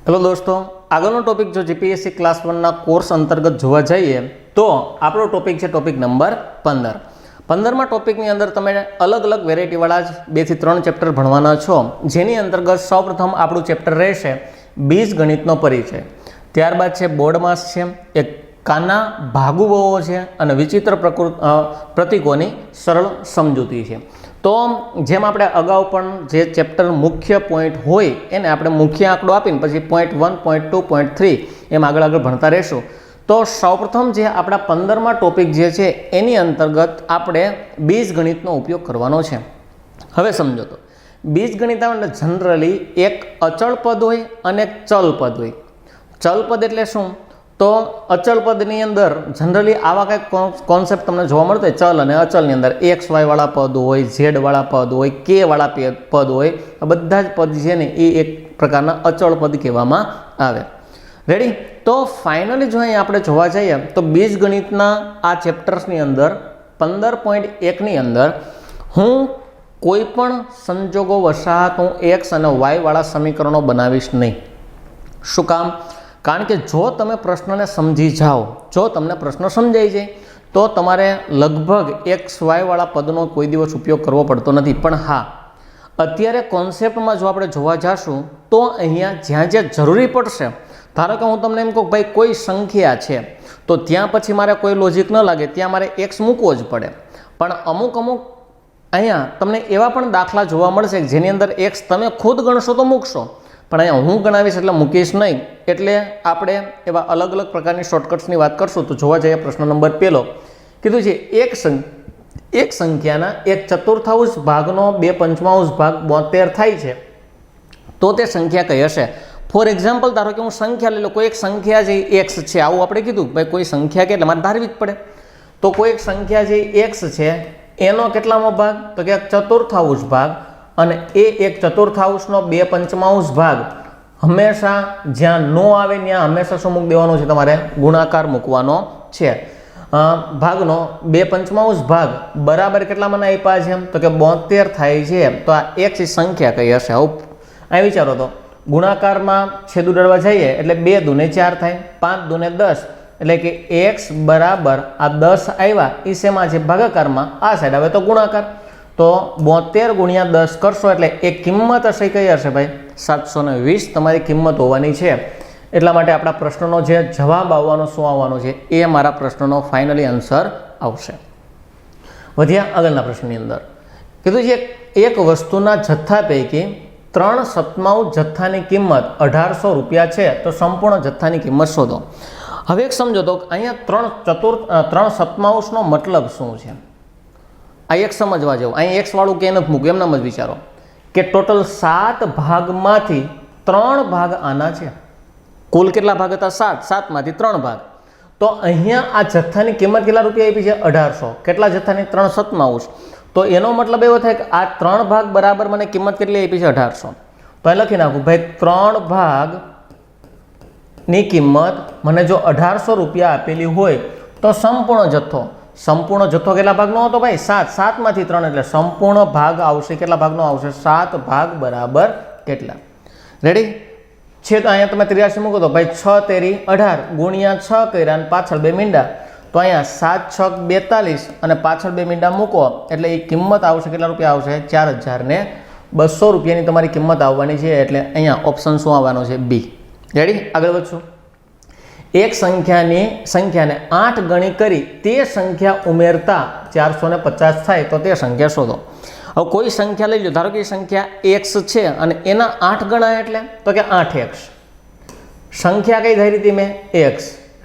Hello दोस्तों, આગળનો topic જો જીપીએસસી ક્લાસ 1 ના કોર્સ અંતર્ગત જોવા જઈએ તો આપણો ટોપિક છે ટોપિક નંબર 15. 15માં ટોપિકની અંદર તમે અલગ અલગ વેરાયટીવાળા જ 2 થી 3 ચેપ્ટર ભણવાના છો, જેની અંતર્ગત સૌપ્રથમ આપણું ચેપ્ટર રહેશે બીજગણિતનો પરિચય. ત્યારબાદ છે બોર્ડ માસ છે, એક કાના ભાગુબહુઓ છે અને વિચિત્ર પ્રતીકોની સરળ સમજૂતી છે. તો જેમ આપણે અગાઉ પણ જે ચેપ્ટર મુખ્ય પોઈન્ટ હોય એને આપણે મુખ્ય આંકડો આપીને પછી પોઈન્ટ 1, પોઈન્ટ 2, પોઈન્ટ 3 એમ આગળ ભણતા રહેશું. તો સૌપ્રથમ જે આપણા 15માં ટોપિક જે છે એની અંતર્ગત આપણે બીજગણિતનો ઉપયોગ કરવાનો છે. હવે સમજો તો બીજગણિત એટલે જનરલી એક અચળ પદ હોય અને એક ચલ પદ હોય. ચલ પદ એટલે શું? તો અચળ પદની અંદર જનરલી આવા કંઈક કોન્સેપ્ટ તમને જોવા મળતો હોય. ચલ અને અચલની અંદર એક્સ વાય વાળા પદ હોય, ઝેડ વાળા પદ હોય, કે વાળા પદ હોય. આ બધા જ પદ છે ને એ એક પ્રકારના અચળ પદ કહેવામાં આવે. રેડી? તો ફાઇનલી જો અહીં આપણે જોવા જઈએ તો બીજગણિતના આ ચેપ્ટર્સની અંદર 15.1ની અંદર હું કોઈ પણ સંજોગો વસાત હું એક્સ અને વાય વાળા સમીકરણો બનાવીશ નહીં. શું કામ? કારણ કે જો તમે પ્રશ્નને સમજી જાઓ, જો તમને પ્રશ્ન સમજાઈ જાય તો તમારે લગભગ એક્સ વાય વાળા પદનો કોઈ દિવસ ઉપયોગ કરવો પડતો નથી. પણ હા, અત્યારે કોન્સેપ્ટમાં જો આપણે જોવા જઈશું તો અહીંયા જ્યાં જ્યાં જરૂરી પડશે, ધારો કે હું તમને એમ કહું ભાઈ કોઈ સંખ્યા છે તો ત્યાં પછી મારે કોઈ લોજિક ન લાગે, ત્યાં મારે એક્સ મૂકવો જ પડે. પણ અમુક અહીંયા તમને એવા પણ દાખલા જોવા મળશે જેની અંદર એક્સ તમે ખુદ ગણશો તો મૂકશો, પણ અહીંયા હું ગણાવીશ એટલે મૂકીશ નહીં. એટલે આપણે એવા અલગ અલગ પ્રકારની શોર્ટકટ્સની વાત કરશું. તો જોવા જઈએ પ્રશ્ન નંબર 1 કીધું છે એક સંખ્યાના 1/4 ભાગનો 2/5 ભાગ 72 થાય છે તો તે સંખ્યા કઈ હશે? ફોર એક્ઝામ્પલ ધારો કે હું સંખ્યા લઈ લો, કોઈ એક સંખ્યા જે એક્સ છે, આવું આપણે કીધું ભાઈ કોઈ સંખ્યા કે એટલે મારે ધારવી જ પડે. તો કોઈ એક સંખ્યા જે એક્સ છે એનો કેટલામો ભાગ? તો કે 1/4 ભાગ, અને એ 1/4 નો 2/5 ભાગ હંમેશા જ્યાં નો આવે ત્યાં હંમેશા શું મૂકી દેવાનું છે? તમારે ગુણાકાર મૂકવાનો છે. ભાગનો 2/5 ભાગ બરાબર કેટલામાં આપ્યા છે? તો કે 72 થાય છે. તો આ એક સંખ્યા કઈ હશે? આવું અહીં વિચારો તો ગુણાકારમાં છેદ ઉડાડવા જઈએ એટલે 2 દૂને 4 થાય, 5 દૂને 10, એટલે કે x બરાબર આ 10 આવ્યા એ શેમાં છે? ભાગાકારમાં. આ સાઈડ આવે તો ગુણાકાર. તો 72 ગુણ્યા 10 કરશો એટલે એ કિંમત હશે કઈ હશે ભાઈ? 720 તમારી કિંમત હોવાની છે. એટલા માટે આપણા પ્રશ્નનો જે જવાબ આવવાનો શું આવવાનો છે એ મારા પ્રશ્નનો ફાઇનલી આન્સર આવશે. વધ્યા આગળના પ્રશ્નની અંદર કીધું છે એક વસ્તુના જથ્થા પૈકી 3/7 જથ્થાની કિંમત 1800 રૂપિયા છે તો સંપૂર્ણ જથ્થાની કિંમત શોધો. હવે એક સમજો તો અહીંયા 3/7 નો મતલબ શું છે? આ એક સમજવા જેવું. અહીં એક્સ વાળું કે નથી મૂકવું, એમનામ જ વિચારો કે ટોટલ 7 ભાગમાંથી 3 ભાગ આના છે. કુલ કેટલા ભાગ હતા? 7. 7માંથી 3 ભાગ. તો અહીંયા આ જથ્થાની કિંમત કેટલા રૂપિયા આપી છે? 1800. કેટલા જથ્થાની? 3/7. તો એનો મતલબ એવો થાય કે આ 3 ભાગ બરાબર મને કિંમત કેટલી આપી છે? 1800. તો અહીં લખી નાખું ભાઈ 3 ભાગની કિંમત મને જો 1800 રૂપિયા આપેલી હોય તો સંપૂર્ણ જથ્થો કેટલા ભાગનો હતો ભાઈ? 7. 7માંથી 3 એટલે સંપૂર્ણ ભાગ આવશે. કેટલા ભાગનો આવશે? 7 ભાગ બરાબર કેટલા? રેડી છે? તો અહીંયા તમે 83 મૂકો તો ભાઈ 6 તેરી 18 ગુણ્યા 6 કર્યા અને પાછળ 2 મીંડા. તો અહીંયા 7 6 42 અને પાછળ 2 મીંડા મૂકો એટલે એ કિંમત આવશે કેટલા રૂપિયા આવશે? 4200 રૂપિયાની તમારી કિંમત આવવાની છે. એટલે અહીંયા ઓપ્શન શું આવવાનો છે? બી. રેડી? આગળ વધશું. એક સંખ્યાને 8 ગણી કરી તે સંખ્યા ઉમેરતા 450 થાય તો તે સંખ્યા શોધો. હવે કોઈ સંખ્યા લઈ લો, ધારો કે સંખ્યા x છે અને એના 8 ગણા એટલે તો કે 8x. સંખ્યા કઈ ધારી હતી મેં? x.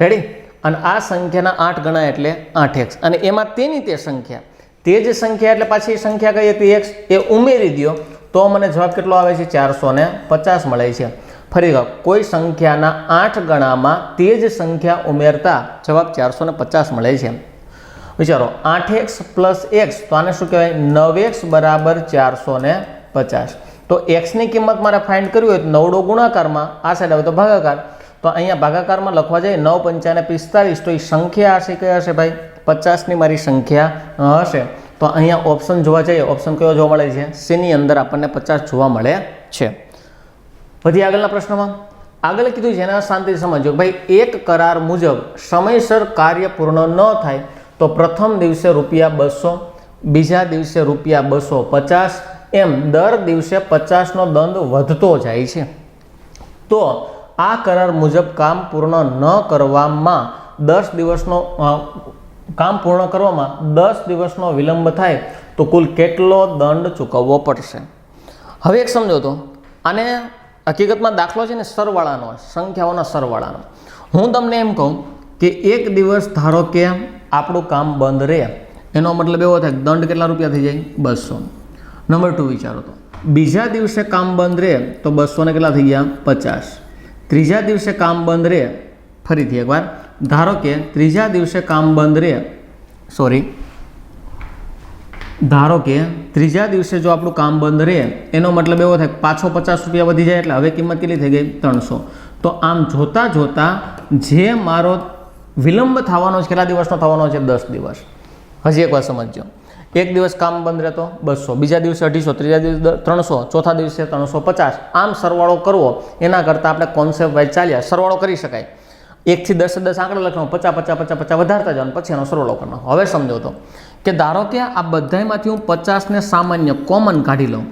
રેડી? અને આ સંખ્યાના 8 ગણા એટલે 8x, અને એમાં તેની તે સંખ્યા, તે જ સંખ્યા એટલે પાછી સંખ્યા કઈ હતી? x. એ ઉમેરી દો તો મને જવાબ કેટલો આવે છે? 450 મળે છે. ફરી કોઈ સંખ્યાના 8 ગણામાં તે જ સંખ્યા ઉમેરતા જવાબ 450 મળે છે. વિચારો 8x પ્લસ x, તો આને શું કહેવાય? 9x બરાબર 450. તો x ની કિંમત મારે ફાઇન્ડ કરવી હોય તો 9 ગુણાકારમાં, આ સાઈડ આવે તો ભાગાકાર. તો અહીંયા ભાગાકારમાં લખવા જાય 9 × 5 = 45. તો એ સંખ્યા હશે કઈ હશે ભાઈ? 50ની મારી સંખ્યા હશે. તો અહીંયા ઓપ્શન જોવા જઈએ, ઓપ્શન કયો જોવા મળે છે? સીની અંદર આપણને 50 જોવા મળે છે. પછી આગળના પ્રશ્નમાં આગળ કીધું છે એના શાંતિથી સમજો ભાઈ, એક કરાર મુજબ સમયસર કાર્ય પૂર્ણ ન થાય તો પ્રથમ દિવસે ₹200, બીજા દિવસે ₹250, એમ દર દિવસે 50નો દંડ વધતો જાય છે. તો આ કરાર મુજબ કામ પૂર્ણ ન કરવામાં 10 દિવસનો કામ પૂર્ણ કરવામાં 10 દિવસનો વિલંબ થાય તો કુલ કેટલો દંડ ચૂકવવો પડશે? હવે એક સમજો તો, આને હકીકતમાં દાખલો છે ને સરવાળાનો, સંખ્યાઓના સરવાળાનો. હું તમને એમ કહું કે એક દિવસ ધારો કે આપણું કામ બંધ રહે, એનો મતલબ એવો થાય દંડ કેટલા રૂપિયા થઈ જાય? 200. નંબર 2 વિચારો તો, બીજા દિવસે કામ બંધ રહે તો 200 ને કેટલા થઈ ગયા? 50. ત્રીજા દિવસે કામ બંધ રહે, ફરીથી એકવાર ધારો કે ત્રીજા દિવસે કામ બંધ રહે, ધારો કે ત્રીજા દિવસે જો આપણું કામ બંધ રહે એનો મતલબ એવો થાય પાછો 50 રૂપિયા વધી જાય, એટલે હવે કિંમત કેટલી થઈ ગઈ? 300. તો આમ જોતાં જોતાં જે મારો વિલંબ થવાનો છે કેટલા દિવસનો થવાનો છે? 10 દિવસ. હજી એકવાર સમજજો, એક દિવસ કામ બંધ રહેતો 200, બીજા દિવસે 250, ત્રીજા દિવસે 300, ચોથા દિવસે 350. આમ સરવાળો કરવો એના કરતાં આપણે કોન્સેપ્ટ વાઇઝ ચાલ્યા, સરવાળો કરી શકાય. 1 થી 10 આંકડા લખવાનો, 50 વધારતા જવાનું, પછી એનો સરવાળો કરવાનો. હવે સમજો તો કે ધારો કે આ બધામાંથી હું 50ને સામાન્ય કોમન કાઢી લઉં.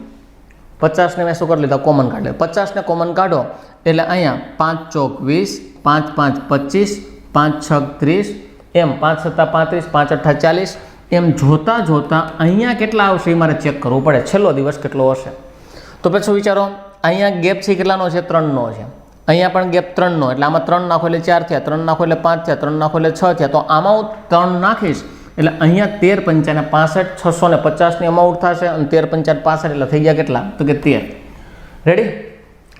50ને મેં શું કરી લીધા? કોમન કાઢી લે. 50ને કોમન કાઢો એટલે અહીંયા 5 ચોક 20, 5 5 25, 5 6 30, એમ 5 7 35, 5 8 40, એમ જોતાં જોતાં અહીંયા કેટલા આવશે એ મારે ચેક કરવું પડે, છેલ્લો દિવસ કેટલો હશે. તો પછી વિચારો, અહીંયા ગેપ છે કેટલાનો છે? 3નો છે. અહીંયા પણ ગેપ 3નો, એટલે આમાં 3 નાખો એટલે 4 થયા, 3 નાખો એટલે 5 થયા, 3 નાખો એટલે 6 થયા. તો આમાં હું 3 નાખીશ એટલે અહીંયા 13 પંચાને 65, 650ની અમાઉન્ટ થશે, અને 13 પંચાને 65 એટલે થઈ ગયા કેટલા? તો કે 13. રેડી?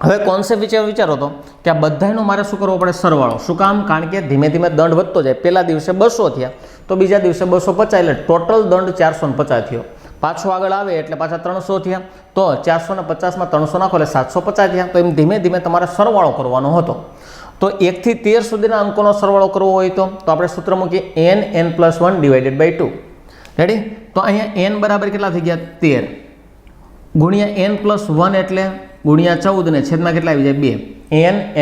હવે કોન્સેપ્ટ વિચારો તો કે આ બધાનો મારે શું કરવો પડે? સરવાળો. શું કામ? કારણ કે ધીમે ધીમે દંડ વધતો જાય. પહેલા દિવસે 200 થયા તો બીજા દિવસે 250, એટલે ટોટલ દંડ 450 થયો. પાછો આગળ આવે એટલે પાછા 300 થયા, તો 450માં 300 નાખો એટલે 750 થયા. તો એમ ધીમે ધીમે તમારે સરવાળો કરવાનો હતો. તો 1 થી 13 સુધીના અંકોનો સરવાળો કરવો હોય તો આપણે સૂત્ર મૂકીએ n+1 / 2. રેડી? તો અહીંયા n બરાબર કેટલા થઈ ગયા? 13 ગુણ્યા n+1 એટલે ગુણ્યા 14 ને છેદમાં કેટલા આવી જાય? 2.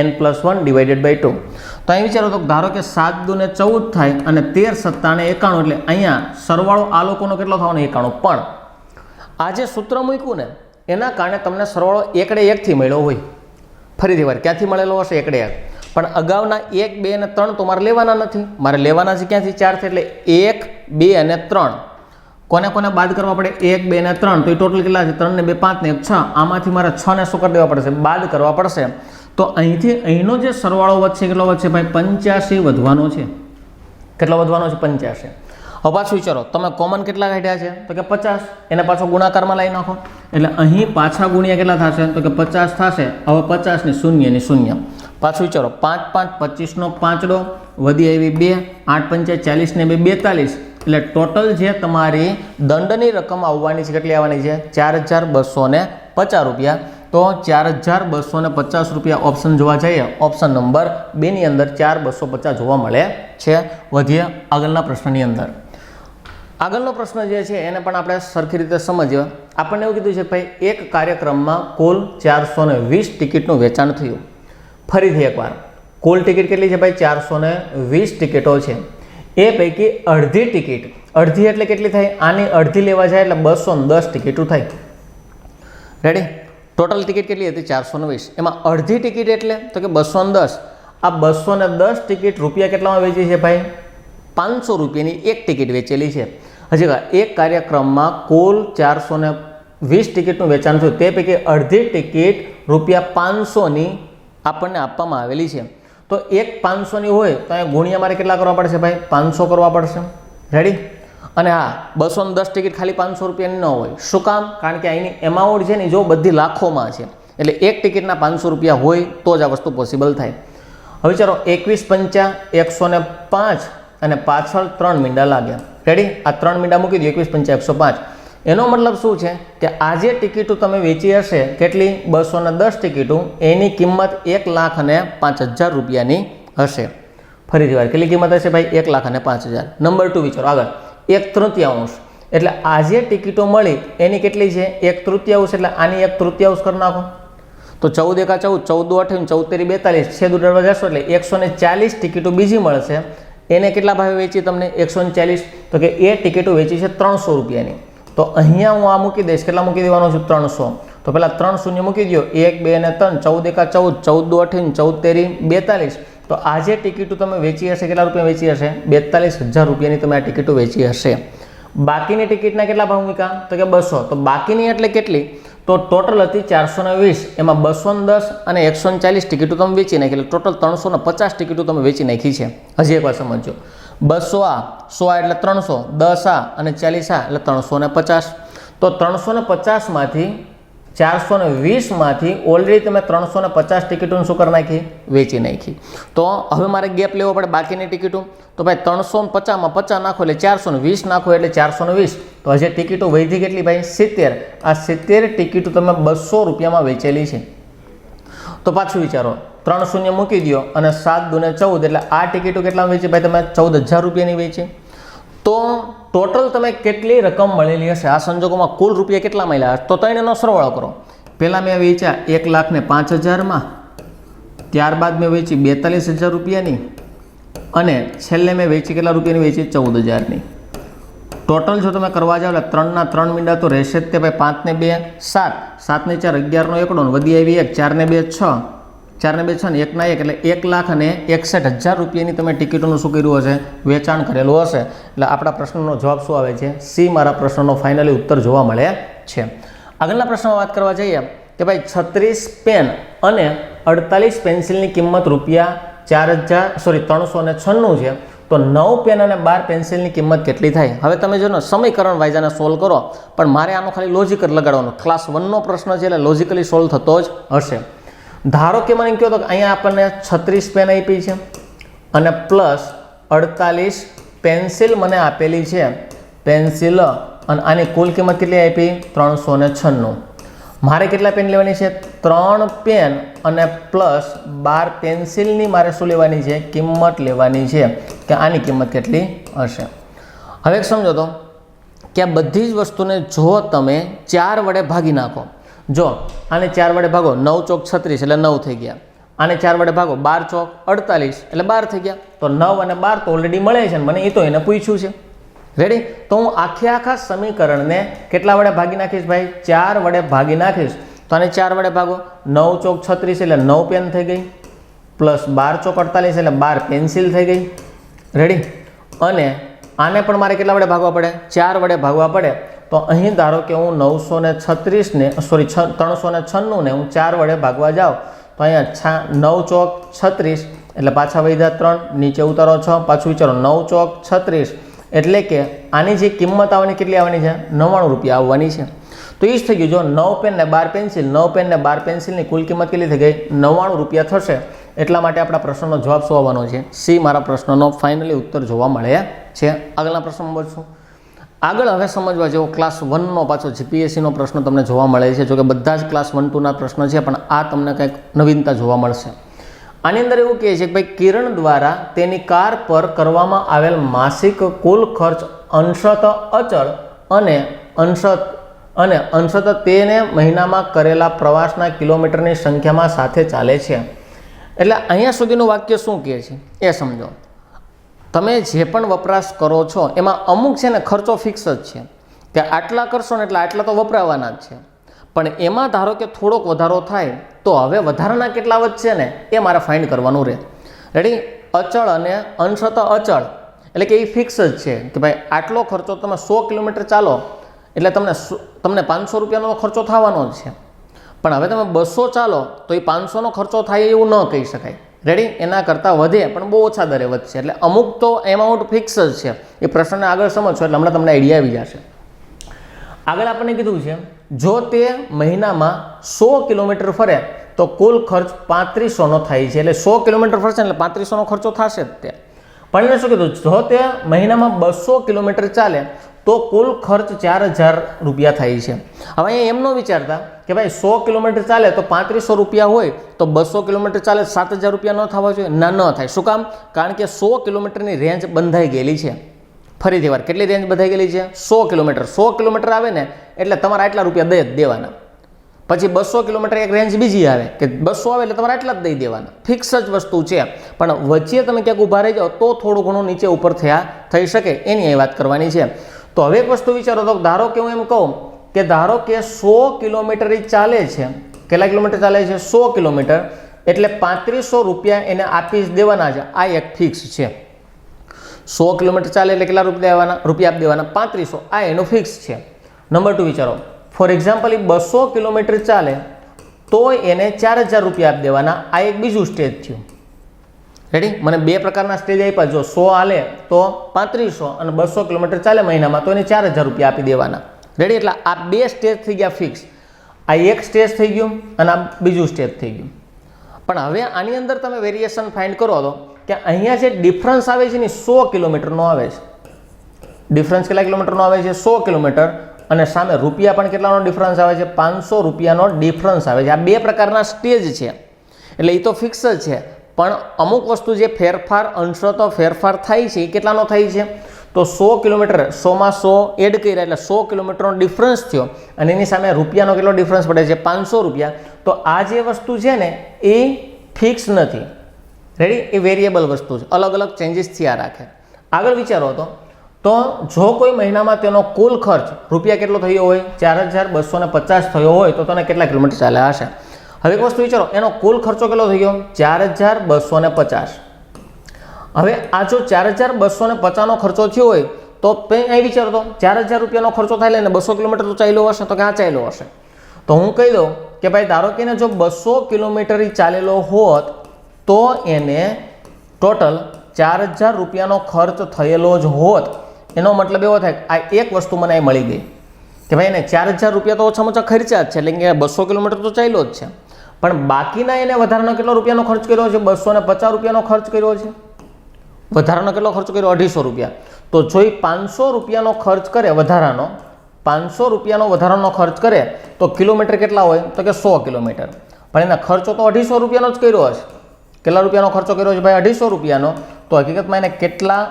n+1 / 2. તો અહીં વિચારો તો ધારો કે 7 × 2 = 14 થાય અને 13 × 7 = 91, એટલે અહીંયા સરવાળો આ લોકોનો કેટલો થવાનો? 91. પણ આ જે સૂત્ર મૂક્યું ને એના કારણે તમને સરવાળો 1 થી મળ્યો હોય. ફરીથી વાર ક્યાંથી મળેલો હશે? 1 પણ અગાઉના 1 2 અને 3 તો મારે લેવાના નથી. મારે લેવાના છે ક્યાંથી? 4 થી, એટલે 1 2 અને 3 કોને કોને બાદ કરવા પડે? 1 2 અને 3. તો એ ટોટલ કેટલા છે? 3 ને 2 5 ને 1 6. આમાંથી મારે 6 ને શું કરી દેવા પડશે? બાદ કરવા પડશે. તો અહીંથી અહીંનો જે સરવાળો વધશે કેટલો વધશે ભાઈ? 85 વધવાનો છે. કેટલો વધવાનો છે? 85. હવે પાછું વિચારો, તમે કોમન કેટલા કાઢ્યા છે? તો કે 50. એને પાછો ગુણાકારમાં લઈ નાખો એટલે અહીં પાછા ગુણ્યા કેટલા થશે? તો કે 50 થશે. હવે 50 ને 0 ને 0. પાછું વિચારો, 5 5 25નો 5 વધી આવી 2, 8 5 40 ને 2 42, એટલે ટોટલ જે તમારી દંડની રકમ આવવાની છે કેટલી આવવાની છે? 4250 રૂપિયા. તો 4250 રૂપિયા ઓપ્શન જોવા જઈએ, ઓપ્શન નંબર 2 ની અંદર 4250 જોવા મળે છે. વધીએ આગળના પ્રશ્નની અંદર. આગળનો પ્રશ્ન જે છે એને પણ આપણે સરખી રીતે સમજીએ. આપણને એવું કીધું છે ભાઈ, એક કાર્યક્રમમાં કુલ 420 ટિકિટનું વેચાણ થયું. ફરીથી એકવાર, કુલ ટિકિટ કેટલી છે ભાઈ? 420 ટિકિટો છે. એ પૈકી અડધી ટિકિટ, અડધી એટલે કેટલી થાય? આની અડધી લેવા જાય એટલે 210 ટિકિટો થાય. રેડી? ટોટલ ટિકિટ કેટલી હતી? 420. એમાં અડધી ટિકિટ એટલે તો કે 210. આ 210 ટિકિટ રૂપિયા કેટલામાં વેચી છે ભાઈ? 500 રૂપિયાની એક ટિકિટ વેચેલી છે. હજી એક કાર્યક્રમમાં કુલ 420 ટિકિટનું વેચાણ થયું. તે પૈકી અડધી ટિકિટ રૂપિયા 500ની આપણને આપવામાં આવેલી છે. તો એક 500ની હોય તો અહીંયા ગુણ્યા મારે કેટલા કરવા પડશે ભાઈ? 500 કરવા પડશે. રેડી? અને હા, 210 ટિકિટ ખાલી 500 રૂપિયાની ન હોય. શું કામ? કારણ કે અહીંની એમાઉન્ટ છે ને જો બધી લાખોમાં છે, એટલે એક ટિકિટના 500 રૂપિયા હોય તો જ આ વસ્તુ પોસિબલ થાય. હવે ચાલો, 21 5 105 અને પાછળ 3 મીંડા લાગ્યા. રેડી? આ 3 મીંડા મૂકી દો. 21 5 105. એનો મતલબ શું છે કે આ જે ટિકિટો તમે વેચી હશે કેટલી? 210 ટિકિટો. એની કિંમત 1,05,000 રૂપિયાની હશે. ફરીથી વાર, કેટલી કિંમત હશે ભાઈ? 1,05,000. નંબર 2 વિચારો આગળ. 1/3, એટલે આ જે ટિકિટો મળી એની કેટલી છે? 1/3, એટલે આની 1/3 કરી નાખો. તો 14 એકા 14, 14 28, 14 તેરી 42, છેદ ઉડાડવા જશો એટલે 140 ટિકિટો બીજી મળશે. એને કેટલા ભાવે વેચી તમને? 140. તો કે એ ટિકિટો વેચી છે 300 રૂપિયાની. તો અહીંયા હું આ મૂકી દઈશ. કેટલા મૂકી દેવાનો છું? 300. તો પહેલાં 3 શૂન્ય મૂકી દો. 1 2 અને 3, 14 એકા 14, 14 28, 14 તેરી 42. તો આ જે ટિકિટો તમે વેચી હશે કેટલા રૂપિયા વેચી હશે? 42,000 રૂપિયાની તમે આ ટિકિટો વેચી હશે. બાકીની ટિકિટના કેટલા ભાવ મૂક્યા? તો કે 200. તો બાકીની એટલે કેટલી? તો ટોટલ હતી 420, એમાં 210 અને 140 ટિકિટો તમે વેચી નાખી, એટલે ટોટલ 350 ટિકિટો તમે વેચી નાખી છે. હજી એકવાર સમજો. 200 આ, 100 એટલે 300, 10 આ અને 40 આ એટલે 350. તો 350 માંથી 420 માંથી ઓલરેડી તમે 350 ટિકિટોને શું કરી નાખી? વેચી નાખી. તો હવે મારે ગેપ લેવો પડે બાકીની ટિકિટો. તો ભાઈ 350માં 50 નાખો એટલે 420 નાખો એટલે 420. તો હજી ટિકિટો વધી કેટલી ભાઈ? 70. આ 70 ટિકિટો તમે 200 રૂપિયામાં વેચેલી છે. તો પાછું વિચારો, 3 શૂન્ય મૂકી દો અને 7 દુને 14, એટલે આ ટિકિટો કેટલા વેચી ભાઈ? તમે 14,000 રૂપિયાની વેચી. તો ટોટલ તમે કેટલી રકમ મળેલી હશે? આ સંજોગોમાં કુલ રૂપિયા કેટલા મળ્યા? તો ત્રણેયનો સરવાળો કરો. પહેલાં મેં વેચ્યા 1,05,000માં, ત્યારબાદ મેં વેચી 42,000 રૂપિયાની અને છેલ્લે મેં વેચી કેટલા રૂપિયાની વેચી? 14,000ની. ટોટલ જો તમે કરવા જાઓ એટલે 3ના 3 મીંડા તો રહેશે જ તે ભાઈ. 5 ને 2 7, 7 ને 4 11નો એકડો, વધી આવી 1, 4 ને 2 6, 4 ને 2 6 ને 1 ના 1 એટલે 1,61,000 રૂપિયાની તમે ટિકિટોનું શું કર્યું હશે? વેચાણ કરેલું હશે. એટલે આપણા પ્રશ્નનો જવાબ શું આવે છે? સી મારા પ્રશ્નનો ફાઇનલી ઉત્તર જોવા મળે છે. આગળના પ્રશ્નમાં વાત કરવા જઈએ કે ભાઈ 36 પેન અને 48 પેન્સિલની કિંમત ₹396 છે. તો 9 પેન અને 12 પેન્સિલની કિંમત કેટલી થાય? હવે તમે જો ને સમીકરણ વાઇઝ આને સોલ્વ કરો, પણ મારે આનો ખાલી લોજિક લગાડવાનો. ક્લાસ 1નો પ્રશ્ન છે એટલે લોજિકલી સોલ્વ થતો જ હશે. ધારો કે મને કહો તો અહીંયા આપણને 36 પેન આપી છે અને પ્લસ 48 પેન્સિલ મને આપેલી છે. પેન્સિલ અને આની કુલ કિંમત કેટલી આપી? 396. મારે કેટલા પેન લેવાની છે? 3 પેન અને પ્લસ 12 પેન્સિલની મારે શું લેવાની છે? કિંમત લેવાની છે કે આની કિંમત કેટલી હશે. હવે સમજો તો કે આ બધી જ વસ્તુને જો તમે 4 વડે ભાગી નાખો. જો આને 4 વડે ભાગો, 9 ચોક 36 એટલે 9 થઈ ગયા. આને 4 વડે ભાગો, 12 ચોક 48 એટલે 12 થઈ ગયા. તો 9 અને 12 તો ઓલરેડી મળે છે, મને એ તો એને પૂછ્યું છે. રેડી? તો હું આખા સમીકરણને કેટલા વડે ભાગી નાખીશ ભાઈ? 4 વડે ભાગી નાખીશ. તો આને 4 વડે ભાગો, 9 ચોક 36 એટલે 9 પેન થઈ ગઈ, પ્લસ 12 ચોક 48 એટલે 12 પેન્સિલ થઈ ગઈ. રેડી? અને આને પણ મારે કેટલા વડે ભાગવા પડે? 4 વડે ભાગવા પડે. તો અહીં ધારો કે હું 396 ને હું 4 વડે ભાગવા જાઉં તો અહીંયા 9 ચોક 36 એટલે પાછા વધ્યા 3, નીચે ઉતારો 6, પાછું વિચારો 9 ચોક 36 એટલે કે આની જે કિંમત આવવાની કેટલી આવવાની છે? 99 રૂપિયા આવવાની છે. તો એ જ થઈ ગયું. જો 9 પેન ને 12 પેન્સિલ, 9 પેન ને 12 પેન્સિલની કુલ કિંમત કેટલી થઈ ગઈ? 99 રૂપિયા થશે. એટલા માટે આપણા પ્રશ્નનો જવાબ શું આવવાનો છે? સી મારા પ્રશ્નનો ફાઇનલી ઉત્તર જોવા મળે છે. આગળના પ્રશ્ન મળશું. આગળ હવે સમજવા જેવો ક્લાસ 1નો પાછો જીપીએસસીનો પ્રશ્ન તમને જોવા મળે છે. જોકે બધા જ ક્લાસ 1 2ના પ્રશ્ન છે, પણ આ તમને કંઈક નવીનતા જોવા મળશે. આની અંદર એવું કહે છે કે ભાઈ કિરણ દ્વારા તેની કાર પર કરવામાં આવેલ માસિક કુલ ખર્ચ અંશત અચળ અને અંશત તેને મહિનામાં કરેલા પ્રવાસના કિલોમીટરની સંખ્યામાં સાથે ચાલે છે. એટલે અહીંયા સુધીનું વાક્ય શું કહે છે એ સમજો. તમે જે પણ વપરાશ કરો છો એમાં અમુક છે ને ખર્ચો ફિક્સ જ છે કે આટલા કરશો ને એટલે આટલા તો વપરાવાના જ છે. પણ એમાં ધારો કે થોડોક વધારો થાય તો હવે વધારાના કેટલા વધશે ને એ મારે ફાઇન્ડ કરવાનું રહે. રેડી? અચળ અને અંશત અચળ એટલે કે એ ફિક્સ જ છે કે ભાઈ આટલો ખર્ચો તમે 100 કિલોમીટર ચાલો એટલે તમને 500 રૂપિયાનો ખર્ચો થવાનો જ છે. પણ હવે તમે 200 ચાલો તો એ 500નો ખર્ચો થાય એવું ન કહી શકાય. રેડી? એના કરતાં વધે પણ બહુ ઓછા દરે વધશે. એટલે અમુક તો એમાઉન્ટ ફિક્સ જ છે. એ પ્રશ્નને આગળ સમજશો એટલે હમણાં તમને આઈડિયા આવી જશે. આગળ આપણને કીધું છે જો તે મહિનામાં 100 કિલોમીટર ફરે તો કુલ ખર્ચ 3500નો થાય છે. એટલે 100 કિલોમીટર ફરશે એટલે 3500નો ખર્ચો થશે જ તે. પણ એને શું કીધું? જો તે મહિનામાં 200 કિલોમીટર ચાલે તો કુલ ખર્ચ 4000 રૂપિયા થાય છે. હવે અહીંયા એમ ન વિચારતા કે ભાઈ 100 કિલોમીટર ચાલે તો 3500 રૂપિયા હોય તો 200 કિલોમીટર ચાલે 7000 રૂપિયા ન થવા જોઈએ. ના, ન થાય. શું કામ? કારણ કે 100 કિલોમીટરની રેન્જ બંધાઈ ગયેલી છે. ફરીથી વાર, કેટલી રેન્જ બંધાઈ ગયેલી છે? 100 કિલોમીટર. 100 કિલોમીટર આવે ને એટલે તમારે આટલા રૂપિયા દે જ દેવાના. પછી 200 કિલોમીટર એક રેન્જ બીજી આવે કે 200 આવે એટલે તમારે આટલા જ દઈ દેવાના, ફિક્સ જ વસ્તુ છે. પણ વચ્ચે તમે ક્યાંક ઊભા રહી જાઓ તો થોડું ઘણું નીચે ઉપર થઈ શકે, એની અહીં વાત કરવાની છે. તો હવે એક વસ્તુ વિચારો તો ધારો કે હું એમ કહું કે ધારો કે 100 કિલોમીટર ચાલે છે. કેટલા કિલોમીટર ચાલે છે? 100 કિલોમીટર, એટલે 3500 રૂપિયા એને આપી જ દેવાના છે. આ એક ફિક્સ છે. 100 કિલોમીટર ચાલે એટલે કેટલા રૂપિયા આપી દેવાના? 3500. આ એનું ફિક્સ છે. નંબર 2 વિચારો, ફોર એક્ઝામ્પલ એ 200 કિલોમીટર ચાલે તો એને 4000 રૂપિયા આપી દેવાના. આ એક બીજું સ્ટેજ થયું. રેડી? મને બે પ્રકારના સ્ટેજ આપ્યા. જો 100 હાલે તો 3500 અને 200 કિલોમીટર ચાલે મહિનામાં તો એને 4000 રૂપિયા આપી દેવાના. રેડી? એટલે આ બે સ્ટેજ થઈ ગયા ફિક્સ. આ એક સ્ટેજ થઈ ગયું અને આ બીજું સ્ટેજ થઈ ગયું. પણ હવે આની અંદર તમે વેરિએશન ફાઇન્ડ કરો તો કે અહીંયા જે ડિફરન્સ આવે છે ને 100 કિલોમીટરનો આવે છે. ડિફરન્સ કેટલા કિલોમીટરનો આવે છે? 100 કિલોમીટર. અને સામે રૂપિયા પણ કેટલાનો ડિફરન્સ આવે છે? 500 રૂપિયાનો ડિફરન્સ આવે છે. આ બે પ્રકારના સ્ટેજ છે. એટલે એ તો ફિક્સ જ છે. પણ અમુક વસ્તુ જે ફેરફાર, અંશત ફેરફાર થાય છે એ કેટલાનો થાય છે? તો 100 કિલોમીટર, 100માં 100 એડ કર્યા એટલે 100 કિલોમીટરનો ડિફરન્સ થયો અને એની સામે રૂપિયાનો કેટલો ડિફરન્સ પડે છે? 500 રૂપિયા. તો આ જે વસ્તુ છે ને એ ફિક્સ નથી. રેડી? એ વેરિયેબલ વસ્તુ છે, અલગ અલગ ચેન્જીસ થયા રાખે. આગળ વિચારો તો જો કોઈ મહિનામાં તેનો કુલ ખર્ચ રૂપિયા કેટલો થયો હોય? 4250 થયો હોય તો તને કેટલા કિલોમીટર ચાલ્યા હશે? હવે એક વસ્તુ વિચારો, એનો કુલ ખર્ચો કેટલો થયો? 4250. હવે આ જો 4250નો ખર્ચો થયો હોય તો અહીં વિચારો તો 4000 રૂપિયાનો ખર્ચો થાય ને 200 કિલોમીટર તો ચાલ્યો હશે. તો ક્યાં ચાલ્યો હશે? તો હું કહી દઉં કે ભાઈ ધારો કે જો 200 કિલોમીટર ચાલેલો હોત તો એને ટોટલ 4000 રૂપિયાનો ખર્ચ થયેલો જ હોત. એનો મતલબ એવો થાય આ એક વસ્તુ મને મળી ગઈ કે ભાઈ એને 4000 રૂપિયા તો ઓછામાં ઓછા ખર્ચા જ છે, એટલે કે 200 કિલોમીટર તો ચાલ્યો જ છે. પણ બાકીના એને વધારાનો કેટલો રૂપિયાનો ખર્ચ કર્યો છે? 250 રૂપિયાનો ખર્ચ કર્યો છે. વધારાનો કેટલો ખર્ચ કર્યો? 250 રૂપિયા. તો જો એ 500 રૂપિયાનો ખર્ચ કરે વધારાનો, 500 રૂપિયાનો વધારાનો ખર્ચ કરે તો કિલોમીટર કેટલા હોય? તો કે 100 કિલોમીટર. પણ એના ખર્ચો તો 250 રૂપિયાનો જ કર્યો હશે. કેટલા રૂપિયાનો ખર્ચો કર્યો છે ભાઈ? 250 રૂપિયાનો. તો હકીકતમાં એને કેટલા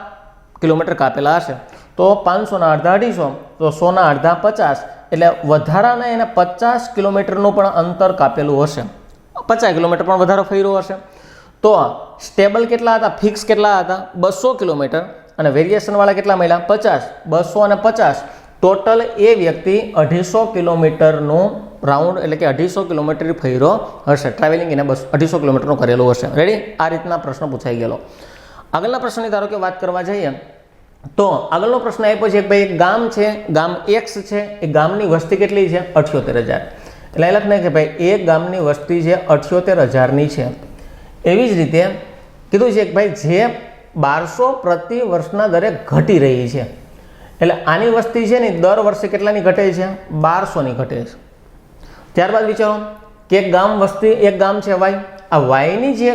કિલોમીટર કાપેલા હશે? તો 500ના અડધા 250, તો 100ના અડધા 50, એટલે વધારાના એને 50 કિલોમીટરનું પણ અંતર કાપેલું હશે. 50 કિલોમીટર પણ વધારો ફર્યો હશે. તો સ્ટેબલ કેટલા હતા? ફિક્સ કેટલા હતા? 200 કિલોમીટર. અને વેરિએશનવાળા કેટલા મળ્યા? 50. 200 અને 50 ટોટલ એ વ્યક્તિ 250 કિલોમીટરનું રાઉન્ડ એટલે કે 250 કિલોમીટર ફર્યો હશે. ટ્રાવેલિંગ એને 250 કિલોમીટરનું કરેલું હશે. રેડી? આ રીતના પ્રશ્ન પૂછાઈ ગયેલો. આગળના પ્રશ્નની ધારો કે વાત કરવા જઈએ તો આગળનો પ્રશ્ન આપ્યો છે કે ભાઈ એક ગામ છે, ગામ X છે, એ ગામની વસ્તી કેટલી છે? 78000. એટલે એ લખને કે ભાઈ એક ગામની વસ્તી છે 78000ની છે. એવી જ રીતે કીધું છે કે ભાઈ જે 1200 પ્રતિ વર્ષના દરે ઘટી રહી છે. એટલે આની વસ્તી છે ને દર વર્ષે કેટલાની ઘટે છે? 1200ની ઘટે છે. ત્યારબાદ વિચારો કે એક ગામ છે વાય. આ વાયની જે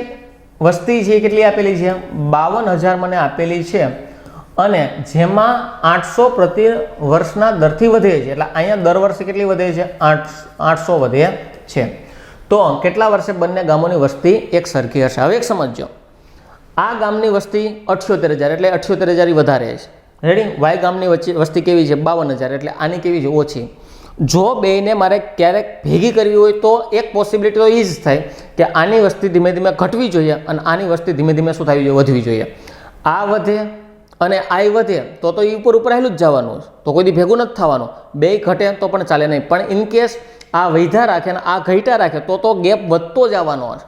વસ્તી છે એ કેટલી આપેલી છે? 52000 મને આપેલી છે. અને જેમાં 800 પ્રતિ વર્ષના દરથી વધે છે. એટલે અહીંયા દર વર્ષે કેટલી વધે છે? 800 વધે છે. તો કેટલા વર્ષે બંને ગામોની વસ્તી એક સરખી હશે? હવે એક સમજો, આ ગામની વસ્તી 78000 એટલે 78000 વધારે છે. રેડી? વાય ગામની વસ્તી કેવી છે? 52000 એટલે આની કેવી છે? ઓછી. જો બેને મારે ક્યારેક ભેગી કરવી હોય તો એક પોસિબિલિટી તો એ જ થાય કે આની વસ્તી ધીમે ધીમે ઘટવી જોઈએ અને આની વસ્તી ધીમે ધીમે શું થવી જોઈએ? વધવી જોઈએ. આ વધે અને આ વધે તો એ ઉપર હેલું જ જવાનું છે. તો કોઈ દી ભેગું નથી થવાનું. બે ઘટે તો પણ ચાલે નહીં. પણ ઇન કેસ આ વધ્યા રાખે અને આ ઘટ્યા રાખે તો ગેપ વધતો જ આવવાનો છે.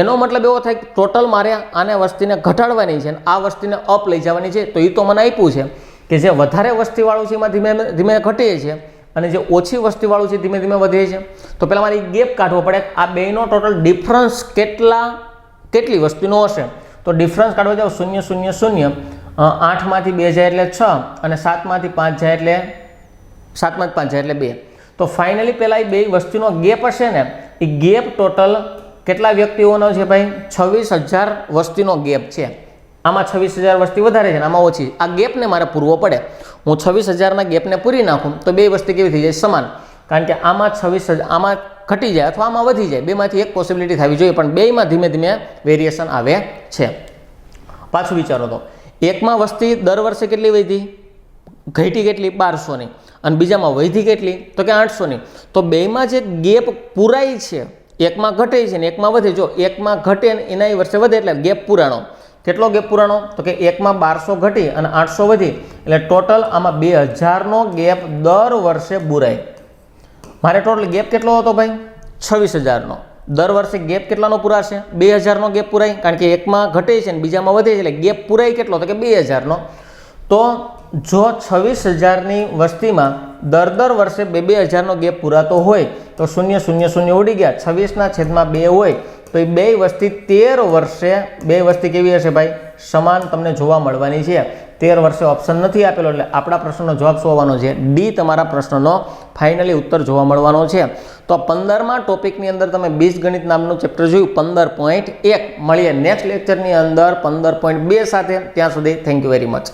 એનો મતલબ એવો થાય કે ટોટલ મારે આને વસ્તીને ઘટાડવાની છે અને આ વસ્તીને અપ લઈ જવાની છે. તો એ તો મને આપ્યું છે કે જે વધારે વસ્તીવાળું છે એમાં ધીમે ધીમે ઘટે છે અને જે ઓછી વસ્તીવાળું છે ધીમે ધીમે વધે છે. તો પહેલાં મારે ગેપ કાઢવો પડે. આ બેનો ટોટલ ડિફરન્સ કેટલી વસ્તીનો હશે? તો ડિફરન્સ કાઢવા જાવ 0 0 0, 8માંથી 2 જાય એટલે 6 અને 7માંથી 5 જાય એટલે 7માંથી 5 જાય એટલે 2. તો ફાઇનલી પહેલાં એ બે વસ્તીનો ગેપ હશે ને એ ગેપ ટોટલ કેટલા વ્યક્તિઓનો છે ભાઈ? 26000 વસ્તીનો ગેપ છે. આમાં 26000 વસ્તી વધારે છે ને આમાં ઓછી. આ ગેપને મારે પૂરવો પડે. હું 26000ના ગેપને પૂરી નાખું તો બે વસ્તી કેવી થઈ જાય? સમાન. કારણ કે આમાં 26000 આમાં ઘટી જાય અથવા આમાં વધી જાય. બેમાંથી એક પોસિબિલિટી થવી જોઈએ. પણ બેમાં ધીમે ધીમે વેરિએશન આવે છે. પાછું વિચારો તો એકમાં વસ્તી દર વર્ષે કેટલી વધી? ઘટી કેટલી? 1200ની. અને બીજામાં વધી કેટલી તો કે 800ની. તો બેમાં જે ગેપ પૂરાય છે, એકમાં ઘટે છે ને એકમાં વધે. જો એકમાં ઘટે ને એના વર્ષે વધે એટલે ગેપ પુરાણો. કેટલો ગેપ પુરાણો તો કે એકમાં 1200 ઘટી અને 800 વધી એટલે ટોટલ આમાં 2000નો ગેપ દર વર્ષે બુરાય. મારે ટોટલ ગેપ કેટલો હતો ભાઈ 26000નો. દર વર્ષે ગેપ કેટલાનો પૂરાશે 2000નો ગેપ પૂરાય, કારણ કે એકમાં ઘટે છે ને બીજામાં વધે છે એટલે ગેપ પૂરાય કેટલો તો કે 2000નો. તો જો 26000ની વસ્તીમાં દર વર્ષે 2000નો ગેપ પૂરાતો હોય તો 0 0 0 ઉડી ગયા, 26/2 હોય તો એ બે વસ્તી 13 વર્ષે, બે વસ્તી કેવી હશે ભાઈ સમાન તમને જોવા મળવાની છે. 13 વર્ષે ઓપ્શન નથી આપેલો એટલે આપણા પ્રશ્નનો જવાબ શું આવવાનો છે? ડી તમારા પ્રશ્નનો ફાઇનલી ઉત્તર જોવા મળવાનો છે. તો 15મા ટોપિકની અંદર તમે બીજગણિત નામનું ચેપ્ટર જોયું 15.1. મળીએ નેક્સ્ટ લેક્ચરની અંદર 15.2 સાથે. ત્યાં સુધી થેન્ક યુ વેરી મચ.